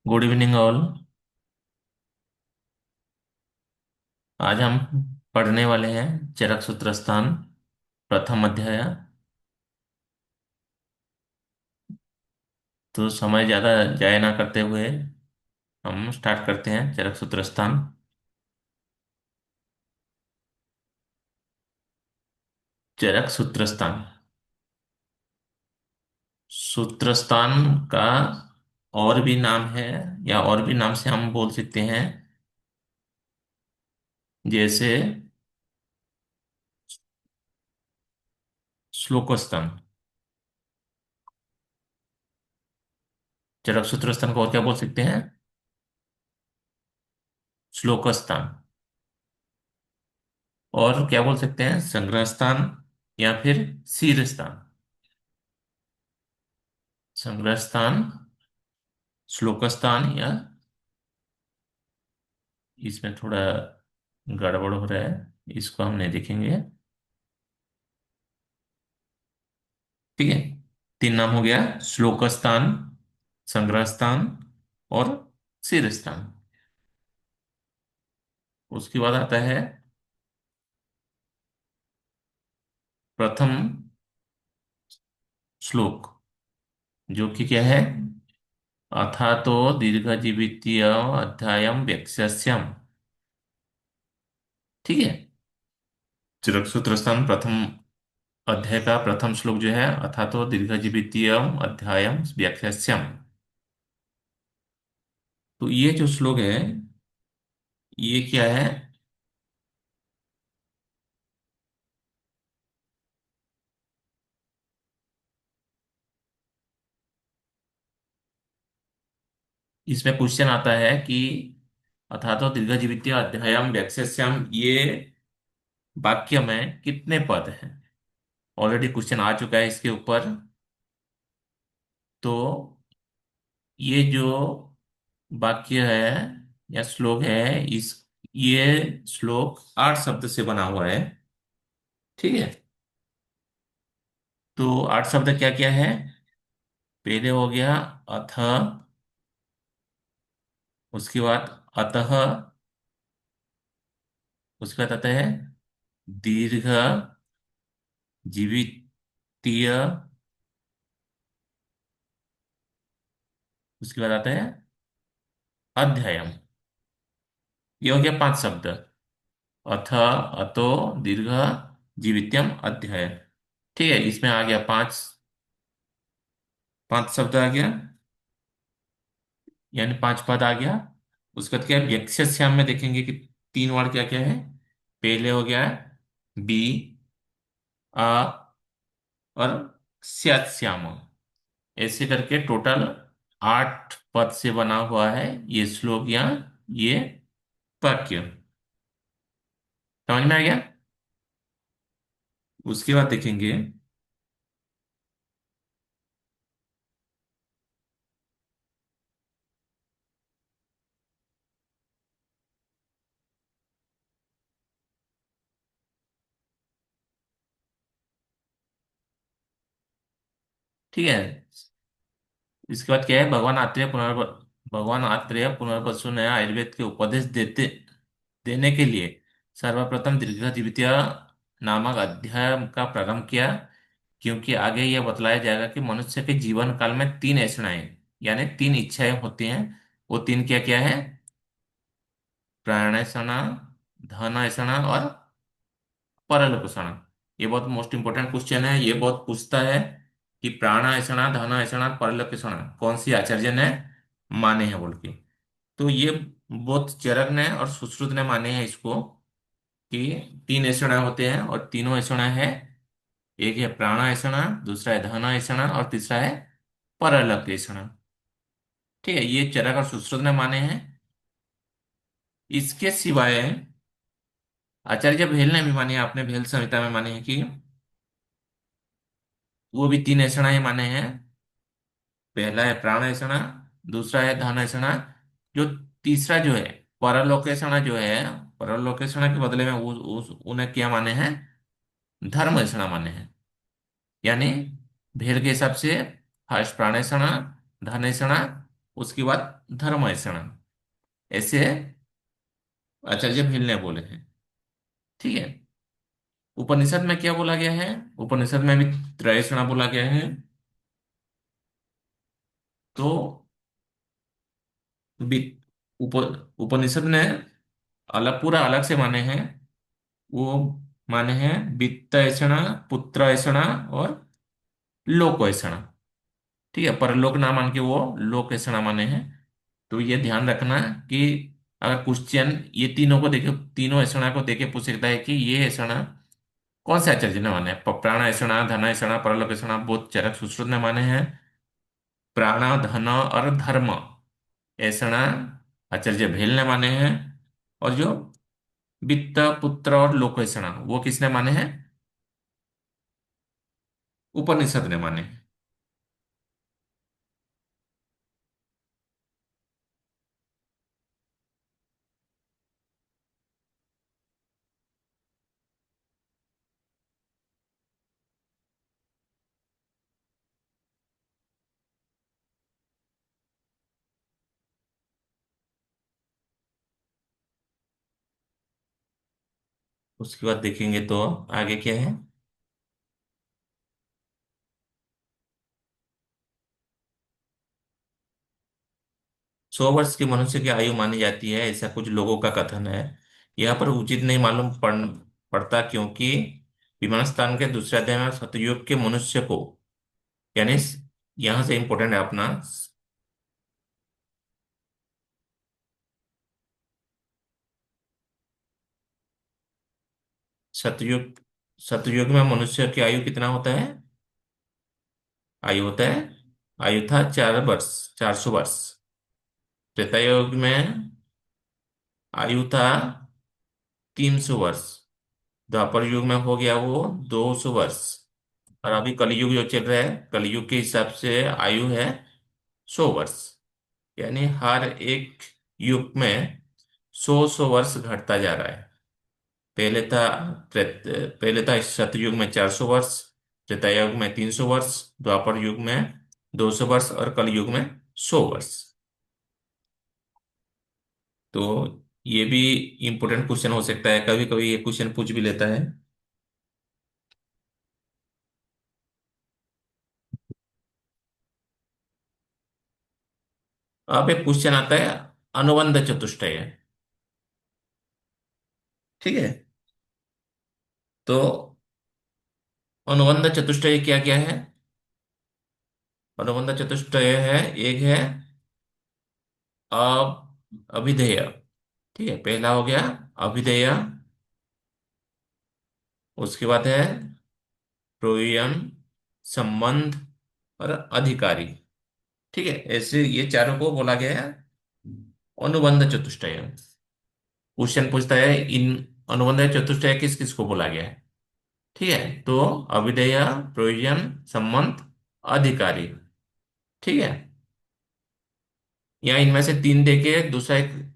Good evening all. आज हम पढ़ने वाले हैं चरक सूत्र स्थान प्रथम अध्याय। तो समय ज़्यादा जाया ना करते हुए हम स्टार्ट करते हैं चरक सूत्र स्थान। चरक सूत्र स्थान सूत्र स्थान का और भी नाम है, या और भी नाम से हम बोल सकते हैं, जैसे श्लोक स्थान। चरक सूत्र स्थान को और क्या बोल सकते हैं? श्लोक स्थान। और क्या बोल सकते हैं? संग्रह स्थान या फिर शीर स्थान। संग्रह स्थान, श्लोक स्थान, या इसमें थोड़ा गड़बड़ हो रहा है, इसको हम नहीं देखेंगे। ठीक है। तीन नाम हो गया: श्लोक स्थान, संग्रह स्थान और शीर स्थान। उसके बाद आता है प्रथम श्लोक, जो कि क्या है? अथा तो दीर्घजीवित्य अध्यायम वक्ष्यस्यम्। ठीक है। चिरक सूत्र स्थान प्रथम अध्याय का प्रथम श्लोक जो है, अथा तो दीर्घजीवित्य अध्यायम वक्ष्यस्यम्। तो ये जो श्लोक है, ये क्या है? इसमें क्वेश्चन आता है कि अथा तो दीर्घजीवित्य अध्यायम वैक्सेस्याम, ये वाक्य में कितने पद हैं? ऑलरेडी क्वेश्चन आ चुका है इसके ऊपर। तो ये जो वाक्य है या श्लोक है, इस ये श्लोक 8 शब्द से बना हुआ है। ठीक है। तो 8 शब्द क्या क्या है? पहले हो गया अथ, उसके बाद अतः, उसके बाद आता है दीर्घ जीवितीय, उसके बाद आता है अध्यायम। ये हो गया 5 शब्द: अथ, अतो, दीर्घ, जीवित्यम, अध्याय। ठीक है, इसमें आ गया पांच, 5 शब्द आ गया, यानी 5 पद आ गया। उसके बाद क्या है? यक्षस्याम में देखेंगे कि 3 वर्ड क्या क्या है। पहले हो गया बी, आ और स्याम। ऐसे करके टोटल 8 पद से बना हुआ है ये श्लोक या ये वाक्य। समझ में आ गया? उसके बाद देखेंगे। ठीक है। इसके बाद क्या है? भगवान आत्रेय पुनर्वसु ने आयुर्वेद के उपदेश देते देने के लिए सर्वप्रथम दीर्घजीवित्य नामक अध्याय का प्रारंभ किया, क्योंकि आगे यह बतलाया जाएगा कि मनुष्य के जीवन काल में 3 ऐषणाएं, यानी 3 इच्छाएं होती हैं। वो 3 क्या क्या है? प्राणैषणा, धनैषणा और परलोकैषणा। ये बहुत मोस्ट इंपोर्टेंट क्वेश्चन है, ये बहुत पूछता है कि प्राणैषणा, धनैषणा, परलोकैषणा कौन सी आचार्य ने माने हैं बोल के। तो ये बहुत चरक ने और सुश्रुत ने माने हैं इसको, कि 3 ऐषणाएं होते हैं और तीनों ऐषणाएं है: एक है प्राणैषणा, दूसरा है धनैषणा और तीसरा है परलोकैषणा। ठीक है, ये चरक और सुश्रुत ने माने हैं। इसके सिवाय आचार्य भेल ने भी माने हैं, आपने भेल संहिता में माने हैं कि वो भी 3 ऐषणाएं माने हैं। पहला है प्राणैषणा, दूसरा है धनैषणा, जो तीसरा जो है परलोकैषणा जो है, परलोकैषणा के बदले में उन्हें क्या माने हैं? धर्मैषणा माने हैं। यानी भेल के हिसाब से फर्स्ट प्राणैषणा, धनैषणा उसके बाद धर्म ऐसा ऐसे आचार्य भिल ने बोले हैं। ठीक है। उपनिषद में क्या बोला गया है? उपनिषद में भी त्रैषणा बोला गया है। तो वि- उप, उपनिषद ने अलग, पूरा अलग से माने हैं। वो माने हैं वित्त ऐषणा, पुत्र ऐषणा और लोक ऐषणा। ठीक है, परलोक ना मान के वो लोक ऐषणा माने हैं। तो ये ध्यान रखना कि अगर क्वेश्चन ये तीनों को देखे, तीनों ऐषणा को देके पूछ सकता है कि ये ऐषणा कौन से आचार्य ने माने हैं। प्राण ऐषणा, धन ऐषणा, परलोक ऐषणा बहुत चरक सुश्रुत ने माने हैं। प्राण, धन और धर्म ऐषणा आचार्य भेल ने माने हैं। और जो वित्त, पुत्र और लोक ऐषणा वो किसने माने हैं? उपनिषद ने माने हैं। उसके बाद देखेंगे तो आगे क्या है। 100 वर्ष की मनुष्य की आयु मानी जाती है, ऐसा कुछ लोगों का कथन है। यहाँ पर उचित नहीं मालूम पड़ता, क्योंकि विमान स्थान के दूसरे अध्याय में सतयुग के मनुष्य को, यानी यहाँ से इंपॉर्टेंट है अपना, सतयुग, सतयुग में मनुष्य की आयु कितना होता है? आयु होता है, आयु था 4 वर्ष, 400 वर्ष। त्रेता युग में आयु था 300 वर्ष। द्वापर युग में हो गया वो 200 वर्ष। और अभी कलयुग जो चल रहा है, कलयुग के हिसाब से आयु है 100 वर्ष। यानी हर एक युग में 100 100 वर्ष घटता जा रहा है। पहले था पहले था सतयुग में 400 वर्ष, त्रेता युग में 300 वर्ष, द्वापर युग में 200 वर्ष और कलयुग में 100 वर्ष। तो ये भी इंपॉर्टेंट क्वेश्चन हो सकता है, कभी कभी ये क्वेश्चन पूछ भी लेता है। अब एक क्वेश्चन आता है अनुबंध चतुष्टय। ठीक है। तो अनुबंध चतुष्टय क्या क्या है? अनुबंध चतुष्टय है, एक है अभिधेय। ठीक है, पहला हो गया अभिधेय। उसके बाद है प्रयोजन, संबंध और अधिकारी। ठीक है, ऐसे ये चारों को बोला गया है अनुबंध चतुष्टय। क्वेश्चन पूछता है इन अनुबंध चतुष्टय किस किस को बोला गया है। ठीक है, तो अभिधेय, प्रयोजन, संबंध, अधिकारी। ठीक है। या इनमें से तीन देके दूसरा एक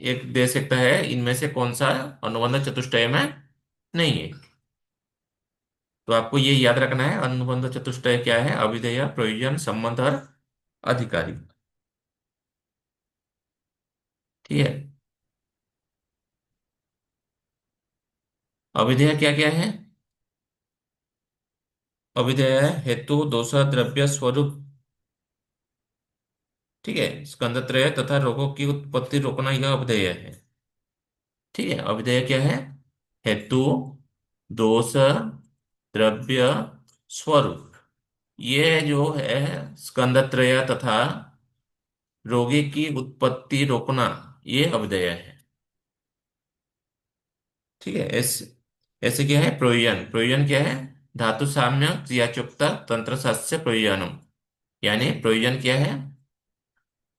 एक दे सकता है, इनमें से कौन सा अनुबंध चतुष्टय में नहीं है। तो आपको ये याद रखना है अनुबंध चतुष्टय क्या है: अभिधेय, प्रयोजन, संबंध और अधिकारी। ठीक है। अभिधेय क्या क्या है? अभिधेय है हेतु, दोष, द्रव्य, स्वरूप। ठीक है, स्कंदत्रय तथा रोगों की उत्पत्ति रोकना, यह अभिधेय है। ठीक है, अभिधेय क्या है? हेतु, दोष, द्रव्य, स्वरूप। ये जो है स्कंदत्रय तथा रोगी की उत्पत्ति रोकना, ये अभिधेय है। ठीक है। ऐसे ऐसे क्या है प्रयोजन? प्रयोजन क्या है? धातु साम्य क्रियाचुक्ता तंत्र शास्त्र प्रयोजनम। यानी प्रयोजन क्या है?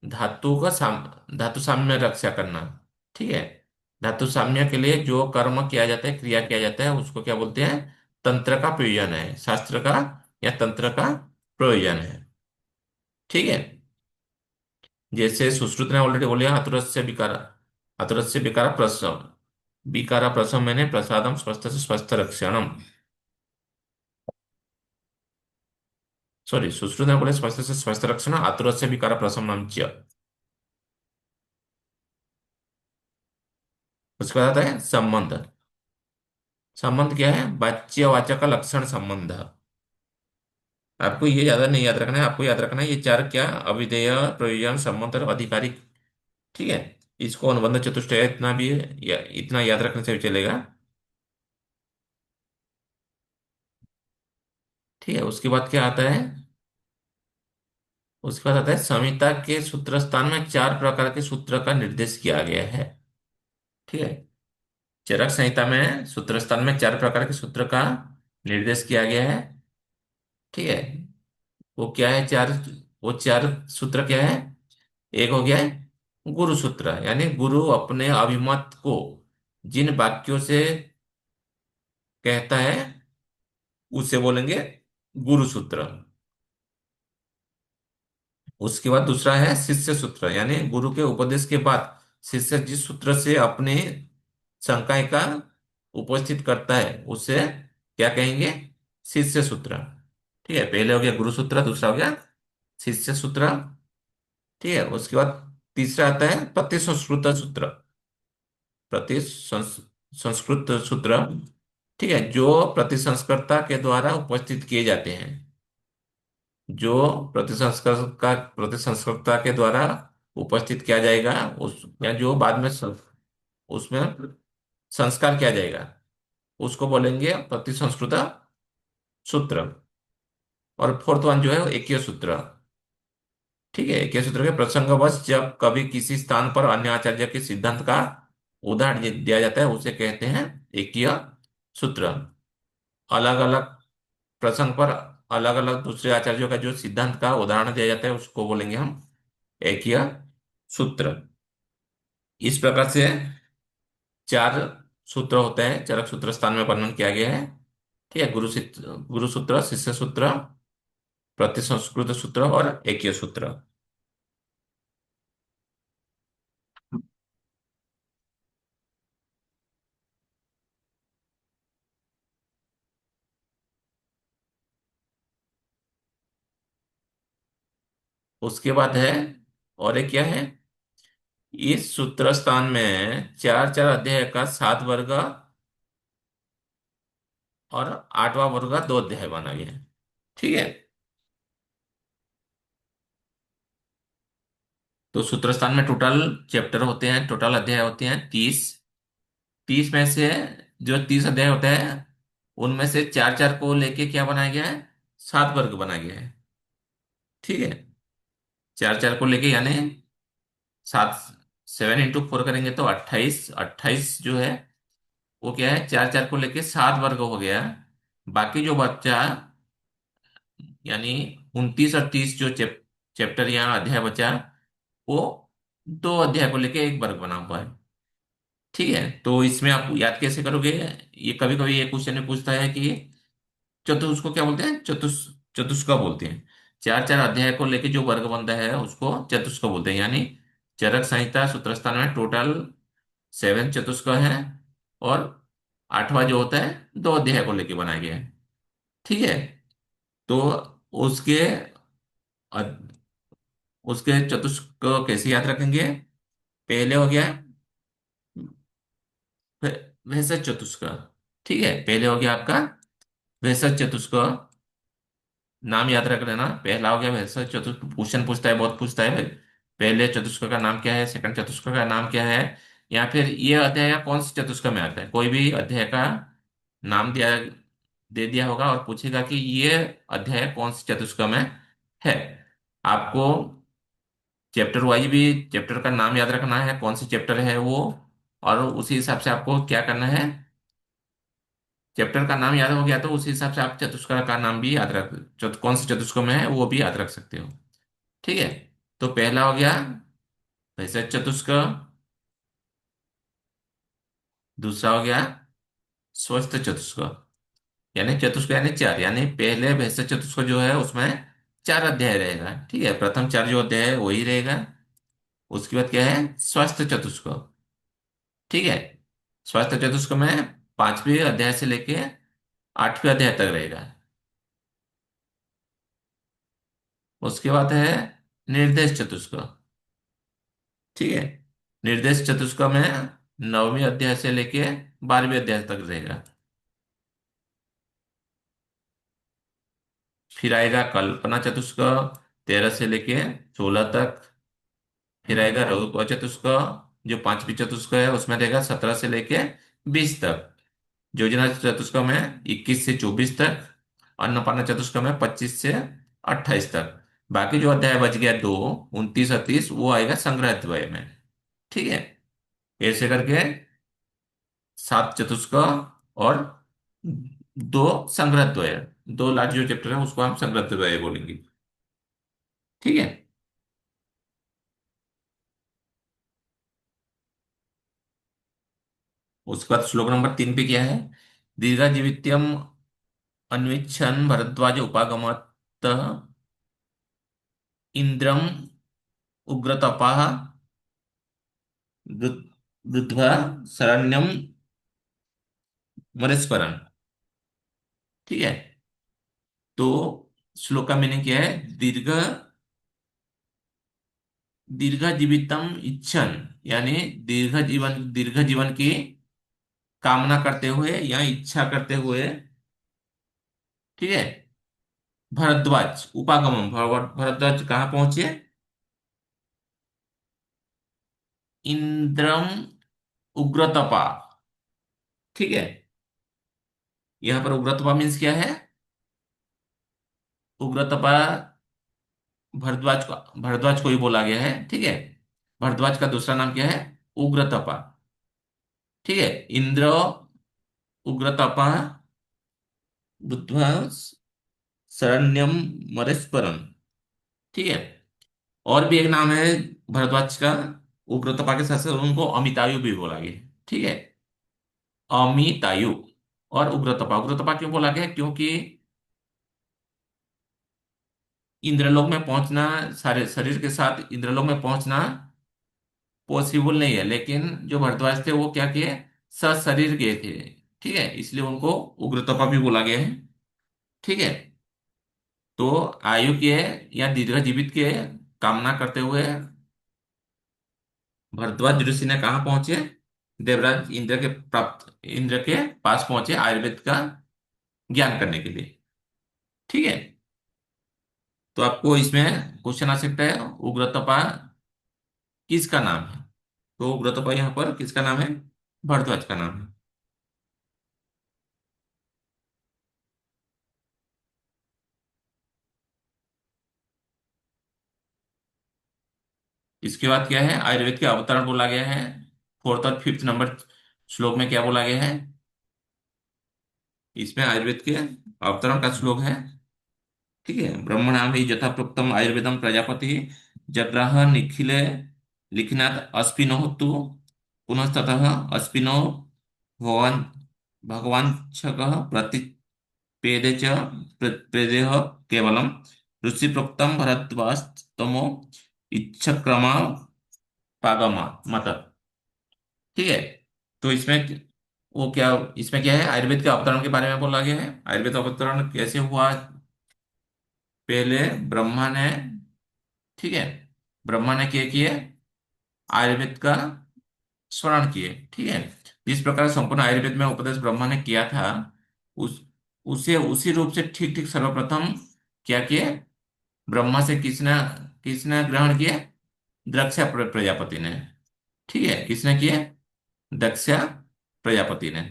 धातु साम्य रक्षा करना। ठीक है। धातु साम्य के लिए जो कर्म किया जाता है, क्रिया किया जाता है, उसको क्या बोलते हैं? तंत्र का प्रयोजन है, शास्त्र का या तंत्र का प्रयोजन है। ठीक है। जैसे सुश्रुत ने ऑलरेडी बोलिया आतुरस्य विकार, आतुरस्य विकार प्रसव, विकार प्रसव मैंने प्रसादम स्वस्थ से स्वस्थ रक्षणम। सॉरी, सुश्रुत बोले स्वस्थ से स्वस्थ रक्षण, आतुरस्य विकार प्रशमनम च। उसके बाद आता है संबंध। संबंध क्या है? वाच्यवाचक का लक्षण संबंध। आपको ये ज्यादा नहीं याद रखना है, आपको याद रखना है ये चार क्या, अविधेय, प्रयोजन, संबंध और अधिकारी। ठीक है। इसको अनुबंध चतुष्टय इतना भी इतना याद रखने से भी चलेगा। ठीक है। उसके बाद क्या आता है? उसके बाद आता है संहिता के सूत्र स्थान में चार प्रकार के सूत्र का निर्देश किया गया है। ठीक है। चरक संहिता में सूत्र स्थान में चार प्रकार के सूत्र का निर्देश किया गया है। ठीक है। वो क्या है चार? वो चार सूत्र क्या है? एक हो गया है गुरु सूत्र, यानी गुरु अपने अभिमत को जिन वाक्यों से कहता है उसे बोलेंगे गुरु सूत्र। उसके बाद दूसरा है शिष्य सूत्र, यानी गुरु के उपदेश के बाद शिष्य जिस सूत्र से अपने शंकाएं का उपस्थित करता है उसे क्या कहेंगे? शिष्य सूत्र। ठीक है। पहले हो गया गुरु सूत्र, दूसरा हो गया शिष्य सूत्र। ठीक है। उसके बाद तीसरा आता है प्रतिसंस्कृत सूत्र। संस्कृत सूत्र। ठीक है। जो प्रतिसंस्कर्ता के द्वारा उपस्थित किए जाते हैं, जो प्रतिसंस्कर्ता के द्वारा उपस्थित किया जाएगा, उस या जो बाद में उसमें संस्कार किया जाएगा, उसको बोलेंगे प्रतिसंस्कृत सूत्र। और फोर्थ वन जो है वो एकय सूत्र। ठीक है। एकय सूत्र के प्रसंगवश जब कभी किसी स्थान पर अन्य आचार्य के सिद्धांत का उदाहरण दिया जाता है उसे कहते हैं एकय सूत्र। अलग अलग प्रसंग पर अलग अलग दूसरे आचार्यों का जो सिद्धांत का उदाहरण दिया जाता है उसको बोलेंगे हम एकय सूत्र। इस प्रकार से चार सूत्र होते हैं, चरक सूत्र स्थान में वर्णन किया गया है। ठीक है। गुरु सूत्र, शिष्य सूत्र, प्रतिसंस्कृत सूत्र और एकय सूत्र। उसके बाद है, और एक क्या है? इस सूत्र स्थान में चार चार अध्याय का सात वर्ग और आठवां वर्ग का दो अध्याय बना गया है। ठीक है। तो सूत्र स्थान में टोटल चैप्टर होते हैं, टोटल अध्याय होते हैं 30। 30 में से जो 30 अध्याय होते हैं उनमें से चार चार को लेके क्या बनाया गया है? सात वर्ग बनाया गया है। ठीक है। चार चार को लेके यानी सात, 7 × 4 करेंगे तो 28। 28 जो है वो क्या है? चार चार को लेके सात वर्ग हो गया। बाकी जो बच्चा, यानी 29 और 30 जो चैप्टर या अध्याय बचा, वो दो अध्याय को लेके एक वर्ग बना हुआ है। ठीक है। तो इसमें आप याद कैसे करोगे? ये कभी कभी ये क्वेश्चन में पूछता है कि उसको क्या बोलते हैं? चतुष्क बोलते हैं। चार चार अध्याय को लेके जो वर्ग बनता है उसको चतुष्क बोलते हैं। यानी चरक संहिता सूत्रस्थान में टोटल 7 चतुष्क है, और आठवां जो होता है दो अध्याय को लेके बनाया गया है। ठीक है। तो उसके उसके चतुष्क कैसे याद रखेंगे? पहले हो गया वैसा चतुष्क। ठीक है। पहले हो गया आपका वैसा चतुष्क। नाम याद रख लेना। पहला हो गया वैसा चतुष्क। क्वेश्चन पूछता है, बहुत पूछता है, पहले चतुष्क का नाम क्या है, सेकंड चतुष्क का नाम क्या है, या फिर ये अध्याय या कौन से चतुष्क में आता है। कोई भी अध्याय का नाम दिया दे दिया होगा और पूछेगा कि ये अध्याय कौन से चतुष्क में है। आपको चैप्टर वाइज भी चैप्टर का नाम याद रखना है, कौन सी चैप्टर है वो, और उसी हिसाब से आपको क्या करना है, चैप्टर का नाम याद हो गया तो उसी हिसाब से आप चतुष्क का नाम भी याद रख, कौन से चतुष्क में है वो भी याद रख सकते हो। ठीक है। तो पहला हो गया वैसे चतुष्क, दूसरा हो गया स्वस्थ चतुष्क, यानी चतुष्क यानी चार, यानी पहले वैसे चतुष्क जो है उसमें चार अध्याय रहेगा। ठीक है। प्रथम चार जो अध्याय है वही रहेगा। उसके बाद क्या है? स्वस्थ चतुष्क। ठीक है। स्वास्थ्य चतुष्क में पांचवें अध्याय से लेके आठवें अध्याय तक रहेगा। उसके बाद है निर्देश चतुष्क। ठीक है। निर्देश चतुष्क में नववीं अध्याय से लेके 12वीं अध्याय तक रहेगा। फिर आएगा कल्पना चतुष्क, 13 से लेके 16 तक। फिर आएगा रघु चतुष्क, जो पांचवी चतुष्क है उसमें रहेगा 17 से लेके 20 तक। योजना चतुष्क में 21 से 24 तक। अन्नपूर्णा चतुष्क में 25 से 28 तक। बाकी जो अध्याय बच गया दो, 29 और 30, वो आएगा संग्रह द्वय में। ठीक है। ऐसे करके 7 चतुष्क और दो संग्रह द्वय। दो लास्ट जो चैप्टर है उसको हम संग्रह द्वय बोलेंगे। ठीक है। उसके बाद श्लोक नंबर 3 पे क्या है? दीर्घ जीवित्यम अन्विच्छन् भरद्वाज उपागमत् इंद्रम उग्रतपाः वृद्ध्वा शरण्यम मरेस्परन्। ठीक है। तो श्लोक का मीनिंग क्या है? दीर्घ दीर्घ जीवितम इच्छन, यानी दीर्घ जीवन की कामना करते हुए या इच्छा करते हुए। ठीक है। भरद्वाज उपागमन, भरद्वाज कहाँ पहुंचे? इंद्रम उग्रतपा। ठीक है। यहाँ पर उग्रतपा मीन्स क्या है? उग्रतपा भरद्वाज को ही बोला गया है। ठीक है। भरद्वाज का दूसरा नाम क्या है? उग्रतपा। ठीक है। इंद्र उग्रतपा बुद्ध्वा शरण्यम मरेश्वरम। ठीक है। और भी एक नाम है भरद्वाज का। उग्रतपा के साथ साथ उनको अमितायु भी बोला गया है। ठीक है। अमितायु और उग्रतपा। उग्रतपा क्यों बोला गया? क्योंकि इंद्रलोक में पहुंचना, सारे शरीर के साथ इंद्रलोक में पहुंचना पॉसिबल नहीं है, लेकिन जो भरद्वाज थे वो क्या किए? सशरीर गए थे। ठीक है, इसलिए उनको उग्रतपा भी बोला गया है। ठीक है। तो आयु के या दीर्घ जीवित के कामना करते हुए भरद्वाज ऋषि ने कहाँ पहुंचे? देवराज इंद्र के पास पहुंचे आयुर्वेद का ज्ञान करने के लिए। ठीक है। तो आपको इसमें क्वेश्चन आ सकता है, उग्रतपा किसका नाम है? तो उग्रतपा यहाँ पर किसका नाम है? भरद्वाज का नाम है। इसके बाद क्या है? आयुर्वेद के अवतरण बोला गया है। फोर्थ और फिफ्थ नंबर श्लोक में क्या बोला गया है? इसमें आयुर्वेद के अवतरण का श्लोक है। ठीक है। ब्रह्मणाम ही यथा प्रोक्तम आयुर्वेदम प्रजापति जग्राह निखिले लिखनात् अश्विनो तु पुनस्ततः अश्विनो भगवान भगवान छकः प्रतिपेदे च प्रदेह केवलम ऋषि प्रोक्तम भरद्वास्तमो इच्छक्रमा पागमा मत। ठीक है। तो इसमें वो क्या, इसमें क्या है? आयुर्वेद के अवतरण के बारे में बोला गया है। आयुर्वेद अवतरण कैसे हुआ? पहले ब्रह्मा ने, ठीक है, ब्रह्मा ने क्या किए? आयुर्वेद का स्मरण किए। ठीक है। जिस प्रकार संपूर्ण आयुर्वेद में उपदेश ब्रह्मा ने किया था, उस उसे उसी रूप से ठीक ठीक सर्वप्रथम क्या किए? ब्रह्मा से किसने किसने ग्रहण किए? दक्ष प्रजापति ने। ठीक है। किसने किए? दक्ष प्रजापति ने।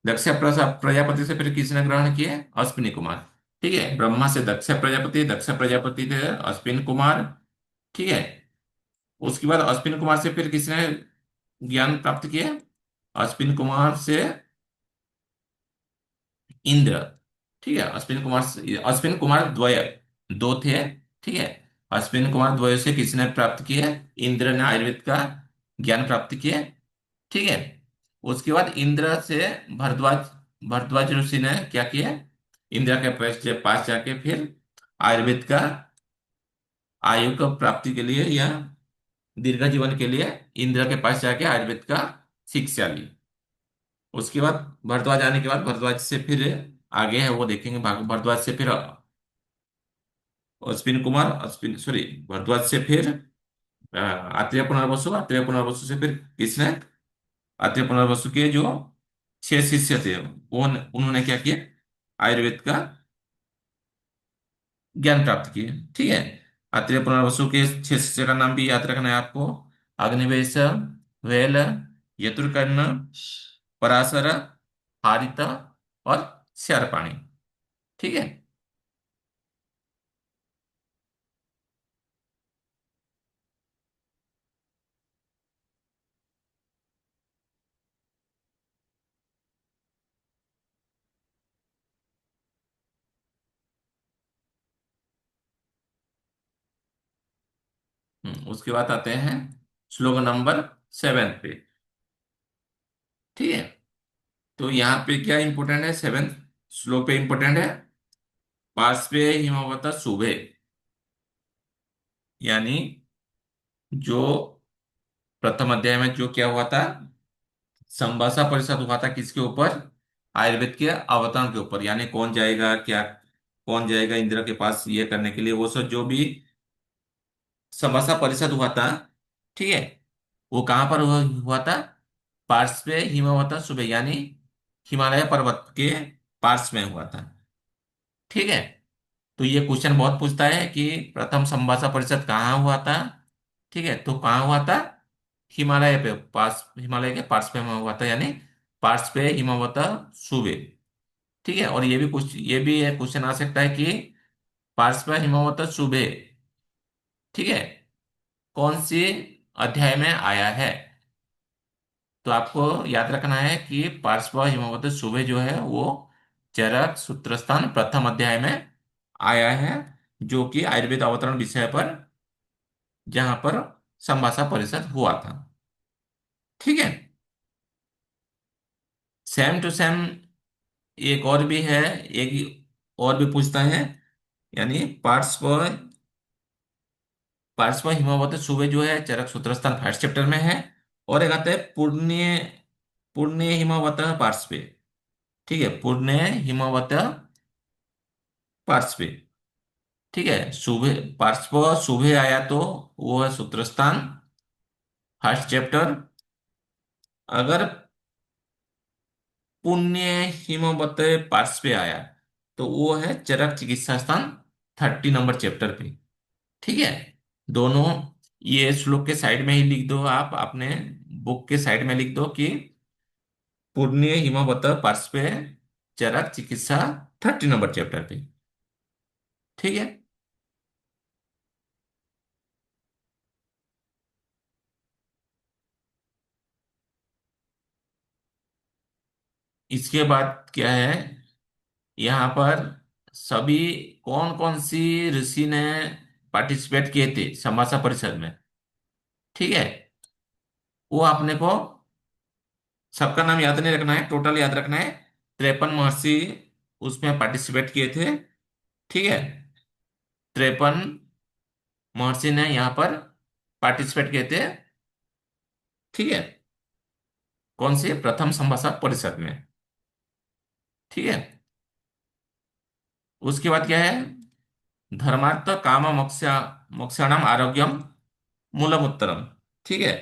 प्रजापति से फिर किसने ग्रहण किए? अश्विनी कुमार। ठीक है। ब्रह्मा से दक्ष प्रजापति थे अश्विन कुमार। ठीक है। उसके बाद अश्विन कुमार से फिर किसने ज्ञान प्राप्त किया? अश्विन कुमार से इंद्र। ठीक है। अश्विन कुमार द्वय दो थे। ठीक है। अश्विन कुमार द्वय से किसने प्राप्त किए? इंद्र ने आयुर्वेद का ज्ञान प्राप्त किए। ठीक है। उसके बाद इंद्र से भरद्वाज भरद्वाज ऋषि ने क्या किया? इंद्र के पास जाके फिर आयुर्वेद का आयु का प्राप्ति के लिए या दीर्घ जीवन के लिए इंद्र के पास जाके आयुर्वेद का शिक्षा ली। उसके बाद भरद्वाज आने के बाद भरद्वाज से फिर आगे है वो देखेंगे। भरद्वाज से फिर अश्विन कुमार, अश्विन सॉरी, भारद्वाज से फिर आत्रेय पुनर्वसु, आत्रेय पुनर्वसु से फिर किसने, आत्रेय पुनर्वसु के जो 6 शिष्य थे वो उन्होंने क्या किया, आयुर्वेद का ज्ञान प्राप्त किए। ठीक है। आत्रेय पुनर्वसु के 6 शिष्य का नाम भी याद रखना है आपको। अग्निवेश, वेल, यतुर्कर्ण, पराशर, हारित और श्यारपाणी। ठीक है। उसके बाद आते हैं श्लोक नंबर 7 पे। ठीक है। तो यहाँ पे क्या इंपॉर्टेंट है, 7 श्लोक पे इंपॉर्टेंट है, पार्श्वे हिमवत शुभे, यानी जो प्रथम अध्याय में जो क्या हुआ था, संभाषा परिषद हुआ था किसके ऊपर, आयुर्वेद के अवतरण के ऊपर, यानी कौन जाएगा क्या, कौन जाएगा इंद्र के पास ये करने के लिए, वो सब जो भी संभाषा परिषद हुआ था। ठीक है। वो कहाँ पर हुआ था, पार्श्व में हिमवत सुबह, यानी हिमालय पर्वत के पार्श्व में हुआ था। ठीक है। तो ये क्वेश्चन बहुत पूछता है कि प्रथम संभाषा परिषद कहाँ हुआ था। ठीक है, तो कहाँ हुआ था, हिमालय पे पास, हिमालय के पार्श्व में हुआ था, यानी पार्श्व पे हिमवत सुबह। ठीक है। और ये भी कुछ, ये भी एक क्वेश्चन आ सकता है कि पार्श्व हिमवत सुबह, ठीक है, कौन सी अध्याय में आया है। तो आपको याद रखना है कि पार्श्व हिमवत सुबह जो है वो चरक सूत्रस्थान प्रथम अध्याय में आया है, जो कि आयुर्वेद अवतरण विषय पर, जहां पर संभाषा परिषद हुआ था। ठीक है। सेम टू सेम एक और भी है, एक और भी पूछता है, यानी पार्श्व, पार्श्व हिमवत सुबह जो है चरक सूत्रस्थान फर्स्ट चैप्टर में है। और एक आता है पुण्य, पुण्य हिमवत पार्श्व। ठीक है, पुण्य हिमवत पार्श्व। ठीक है, सुबह पार्श्व सुबह आया तो वो है सूत्रस्थान फर्स्ट चैप्टर। अगर पुण्य हिमवत पार्श्व आया तो वो है चरक चिकित्सा स्थान 30 नंबर चैप्टर पे। ठीक है। दोनों, ये श्लोक के साइड में ही लिख दो, आप अपने बुक के साइड में लिख दो कि पुण्य हिमवत पार्श्व चरक चिकित्सा 30 नंबर चैप्टर पे। ठीक है। इसके बाद क्या है, यहाँ पर सभी कौन कौन सी ऋषि ने पार्टिसिपेट किए थे समासा परिषद में। ठीक है। वो आपने को सबका नाम याद नहीं रखना है, टोटल याद रखना है। 53 महर्षि उसमें पार्टिसिपेट किए थे। ठीक है। 53 महर्षि ने यहाँ पर पार्टिसिपेट किए थे। ठीक है। कौन से, प्रथम संभाषा परिषद में। ठीक है। उसके बाद क्या है, धर्मार्थ काम मोक्ष, मोक्षाणाम आरोग्यम मूलम उत्तरम। ठीक है।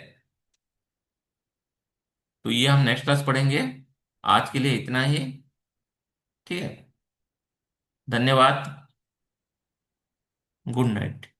तो ये हम नेक्स्ट क्लास पढ़ेंगे। आज के लिए इतना ही। ठीक है। धन्यवाद। Good night.